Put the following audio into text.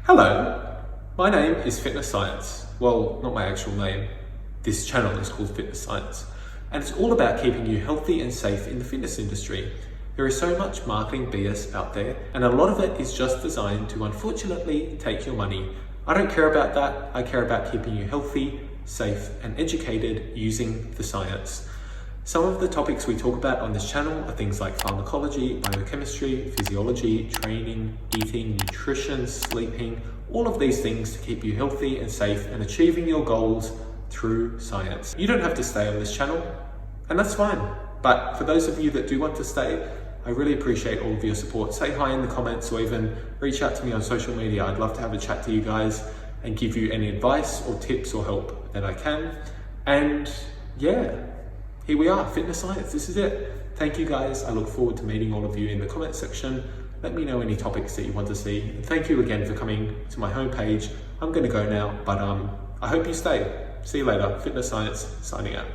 Hello, my name is Fitness Science. Well, not my actual name. This channel is called Fitness Science, and it's all about keeping you healthy and safe in the fitness industry. There is so much marketing BS out there, and a lot of it is just designed to unfortunately take your money. I don't care about that. I care about keeping you healthy, safe, and educated using the science. Some of the topics we talk about on this channel are things like pharmacology, biochemistry, physiology, training, eating, nutrition, sleeping, all of these things to keep you healthy and safe and achieving your goals through science. You don't have to stay on this channel, and that's fine. But for those of you that do want to stay, I really appreciate all of your support. Say hi in the comments or even reach out to me on social media. I'd love to have a chat to you guys and give you any advice or tips or help that I can. And yeah, here we are, Fitness Science, this is it. Thank you guys. I look forward to meeting all of you in the comment section. Let me know any topics that you want to see. And thank you again for coming to my homepage. I'm gonna go now, but I hope you stay. See you later. Fitness Science, signing out.